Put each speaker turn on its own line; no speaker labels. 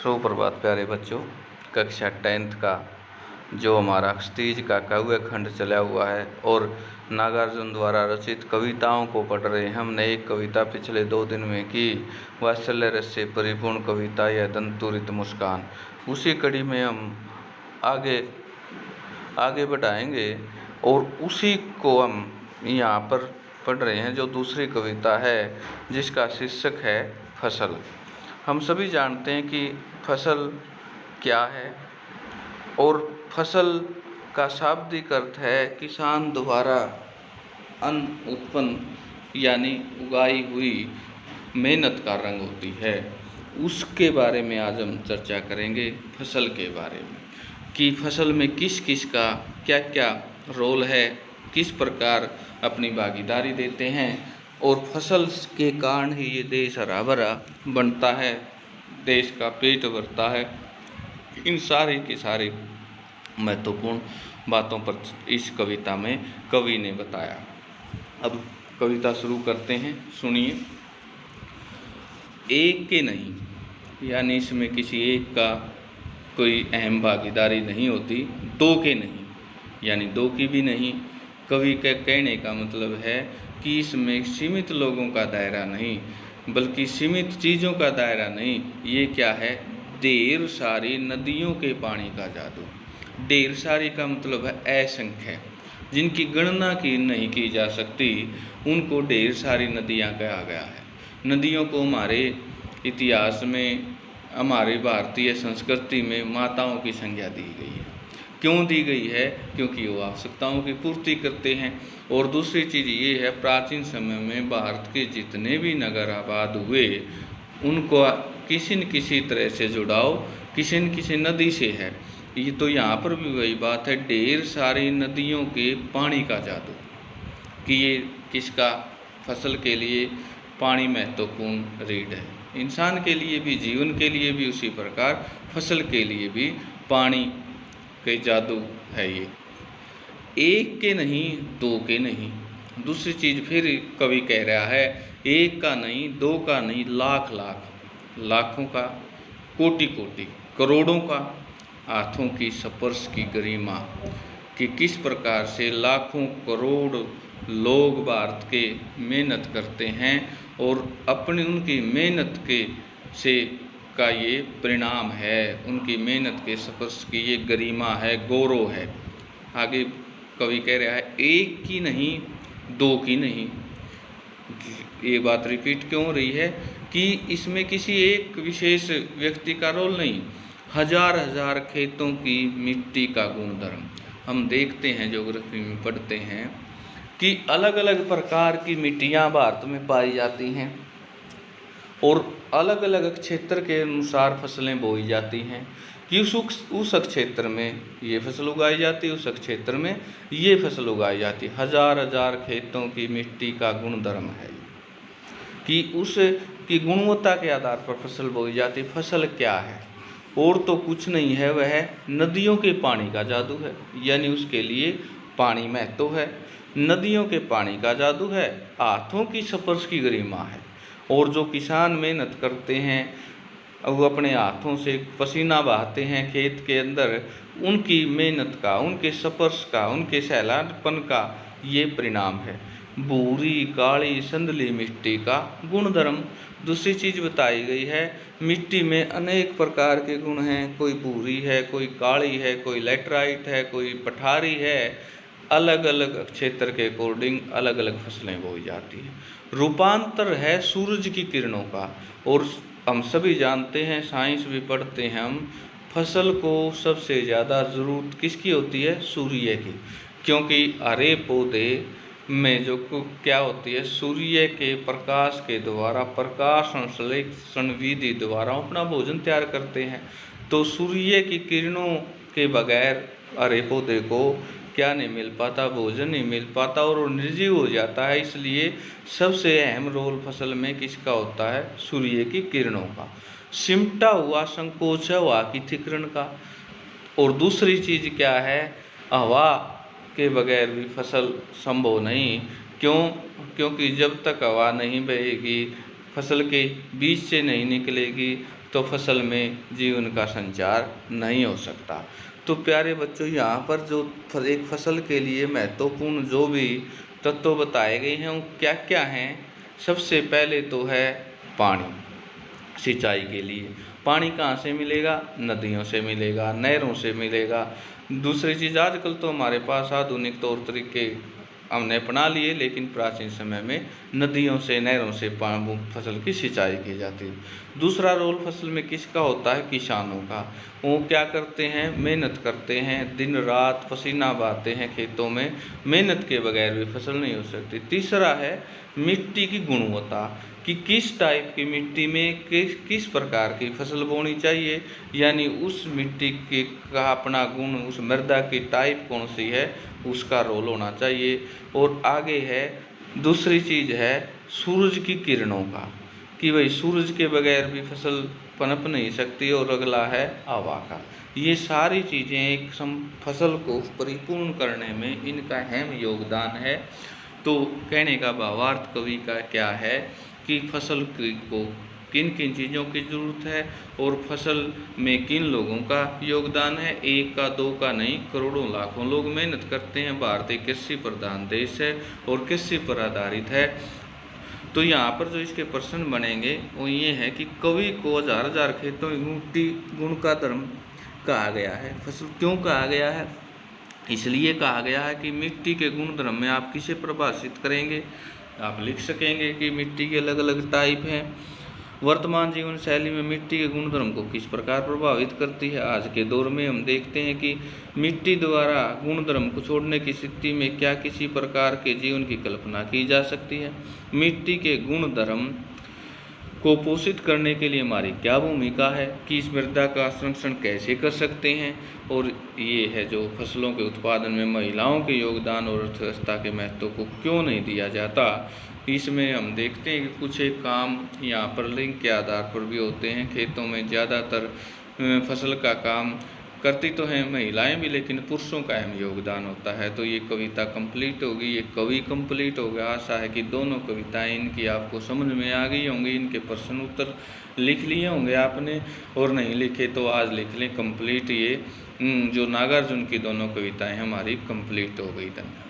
सुप्रभात प्यारे बच्चों। कक्षा 10th का जो हमारा क्षितिज का काव्य खंड चला हुआ है और नागार्जुन द्वारा रचित कविताओं को पढ़ रहे हैं। हमने एक कविता पिछले 2 दिन में की, वात्सल्य रस से परिपूर्ण कविता या दंतुरित मुस्कान। उसी कड़ी में हम आगे बढ़ाएंगे और उसी को हम यहाँ पर पढ़ रहे हैं, जो दूसरी कविता है जिसका शीर्षक है फसल। हम सभी जानते हैं कि फसल क्या है, और फसल का शाब्दिक अर्थ है किसान द्वारा अन्न उत्पन्न यानी उगाई हुई मेहनत का रंग होती है। उसके बारे में आज हम चर्चा करेंगे, फसल के बारे में, कि फसल में किस किस का क्या क्या रोल है, किस प्रकार अपनी भागीदारी देते हैं, और फसल के कारण ही ये देश हरा भरा बनता है, देश का पेट भरता है। इन सारी की सारी महत्वपूर्ण बातों पर इस कविता में कवि ने बताया। अब कविता शुरू करते हैं, सुनिए। एक के नहीं, यानी इसमें किसी एक का कोई अहम भागीदारी नहीं होती। दो के नहीं, यानी दो की भी नहीं। कवि के कहने का मतलब है कि इसमें सीमित लोगों का दायरा नहीं, बल्कि सीमित चीज़ों का दायरा नहीं। ये क्या है? ढेर सारी नदियों के पानी का जादू। ढेर सारी का मतलब है असंख्य, जिनकी गणना की नहीं की जा सकती, उनको ढेर सारी नदियाँ कहा गया है। नदियों को हमारे इतिहास में, हमारे भारतीय संस्कृति में माताओं की संज्ञा दी गई है। क्यों दी गई है? क्योंकि वो आवश्यकताओं की पूर्ति करते हैं। और दूसरी चीज़ ये है, प्राचीन समय में भारत के जितने भी नगर आबाद हुए, उनको किसी न किसी तरह से जुड़ाव किसी न किसी नदी से है। ये तो यहाँ पर भी वही बात है, ढेर सारी नदियों के पानी का जादू, कि ये किसका? फसल के लिए पानी महत्वपूर्ण रीढ़ है। इंसान के लिए भी, जीवन के लिए भी, उसी प्रकार फसल के लिए भी पानी के जादू है। ये एक के नहीं, दो के नहीं। दूसरी चीज़ फिर कवि कह रहा है, एक का नहीं, दो का नहीं, लाख लाख, लाखों का, कोटि कोटि, करोड़ों का, हाथों की स्पर्श की गरिमा, कि किस प्रकार से लाखों करोड़ लोग भारत के मेहनत करते हैं, और अपनी उनकी मेहनत के से का ये परिणाम है, उनकी मेहनत के स्पर्श की ये गरिमा है, गौरव है। आगे कवि कह रहा है, एक की नहीं, दो की नहीं। ये बात रिपीट क्यों हो रही है? कि इसमें किसी एक विशेष व्यक्ति का रोल नहीं, हजार हजार खेतों की मिट्टी का गुणधर्म। हम देखते हैं, ज्योग्राफी में पढ़ते हैं कि अलग अलग प्रकार की मिट्टियाँ भारत में पाई जाती हैं, और अलग अलग क्षेत्र के अनुसार फसलें बोई जाती हैं, कि उस क्षेत्र में ये फसल उगाई जाती है, उस क्षेत्र में ये फसल उगाई जाती है। हजार हजार खेतों की मिट्टी का गुणधर्म है कि उसकी गुणवत्ता के आधार पर फसल बोई जाती है। फसल क्या है? और तो कुछ नहीं है, वह नदियों के पानी का जादू है, यानी उसके लिए पानी महत्व है। नदियों के पानी का जादू है, हाथों की स्पर्श की गरिमा है। और जो किसान मेहनत करते हैं, वो अपने हाथों से पसीना बहाते हैं खेत के अंदर, उनकी मेहनत का, उनके स्पर्श का, उनके सहलापन का ये परिणाम है। भूरी काली संदली मिट्टी का गुणधर्म। दूसरी चीज़ बताई गई है, मिट्टी में अनेक प्रकार के गुण हैं। कोई भूरी है, कोई काली है, कोई लैटराइट है, कोई पठारी है। अलग अलग क्षेत्र के अकॉर्डिंग अलग अलग फसलें बोई जाती हैं। रूपांतर है सूरज की किरणों का। और हम सभी जानते हैं, साइंस भी पढ़ते हैं हम, फसल को सबसे ज़्यादा ज़रूरत किसकी होती है? सूर्य की। क्योंकि हरे पौधे में जो क्या होती है, सूर्य के प्रकाश के द्वारा, प्रकाश संश्लेषण विधि द्वारा अपना भोजन तैयार करते हैं। तो सूर्य की किरणों के बगैर हरे पौधे को क्या नहीं मिल पाता? भोजन नहीं मिल पाता, और वो निर्जीव हो जाता है। इसलिए सबसे अहम रोल फसल में किसका होता है? सूर्य की किरणों का। सिमटा हुआ संकोच है हवा की थिकरण का। और दूसरी चीज़ क्या है? हवा के बगैर भी फसल संभव नहीं। क्यों? क्योंकि जब तक हवा नहीं बहेगी, फसल के बीज से नहीं निकलेगी, तो तो फसल में जीवन का संचार नहीं हो सकता। तो प्यारे बच्चों, यहाँ पर जो एक फसल के लिए महत्वपूर्ण जो भी तत्व बताए गए हैं वो क्या क्या हैं। सबसे पहले तो है पानी। सिंचाई के लिए पानी कहाँ से मिलेगा? नदियों से मिलेगा, नहरों से मिलेगा। दूसरी चीज़, आजकल तो हमारे पास आधुनिक तौर तरीके हमने अपना लिए, लेकिन प्राचीन समय में नदियों से, नहरों से फसल की सिंचाई की जाती है। दूसरा रोल फसल में किसका होता है? किसानों का। वो क्या करते हैं? मेहनत करते हैं, दिन रात पसीना बहाते हैं खेतों में। मेहनत के बगैर भी फसल नहीं हो सकती। तीसरा है मिट्टी की गुणवत्ता, कि किस टाइप की मिट्टी में किस प्रकार की फसल बोनी चाहिए, यानी उस मिट्टी के का अपना गुण, उस मृदा की टाइप कौन सी है, उसका रोल होना चाहिए। और आगे है दूसरी चीज़ है सूरज की किरणों का, कि भाई सूरज के बगैर भी फसल पनप नहीं सकती। और अगला है हवा का। ये सारी चीज़ें एक फसल को परिपूर्ण करने में इनका अहम योगदान है। तो कहने का भावार्थ कवि का क्या है कि फसल को किन किन चीज़ों की ज़रूरत है और फसल में किन लोगों का योगदान है। एक का दो का नहीं, करोड़ों लाखों लोग मेहनत करते हैं। भारत एक कृषि प्रधान देश है और कृषि पर आधारित है। तो यहाँ पर जो इसके प्रश्न बनेंगे वो ये है कि कवि को हजार हजार खेतों में मिट्टी गुण का धर्म कहा गया है। फसल क्यों कहा गया है? इसलिए कहा गया है कि मिट्टी के गुण धर्म में आप किसे प्रभाषित करेंगे? आप लिख सकेंगे कि मिट्टी के अलग अलग टाइप हैं। वर्तमान जीवन शैली में मिट्टी के गुणधर्म को किस प्रकार प्रभावित करती है। आज के दौर में हम देखते हैं कि मिट्टी द्वारा गुणधर्म को छोड़ने की स्थिति में क्या किसी प्रकार के जीवन की कल्पना की जा सकती है। मिट्टी के गुणधर्म को पोषित करने के लिए हमारी क्या भूमिका है, कि इस मृदा का संरक्षण कैसे कर सकते हैं। और ये है जो फसलों के उत्पादन में महिलाओं के योगदान और अर्थव्यवस्था के महत्व को क्यों नहीं दिया जाता। इसमें हम देखते हैं कि कुछ एक काम यहाँ पर लिंग के आधार पर भी होते हैं। खेतों में ज़्यादातर फसल का काम करती तो हैं महिलाएं भी, लेकिन पुरुषों का अहम योगदान होता है। तो ये कविता कंप्लीट होगी, ये कवि कंप्लीट हो गया। आशा है कि दोनों कविताएं इनकी आपको समझ में आ गई होंगी, इनके प्रश्न उत्तर लिख लिए होंगे आपने, और नहीं लिखे तो आज लिख लें कंप्लीट। ये जो नागार्जुन की दोनों कविताएं हमारी कंप्लीट हो गई। धन्यवाद।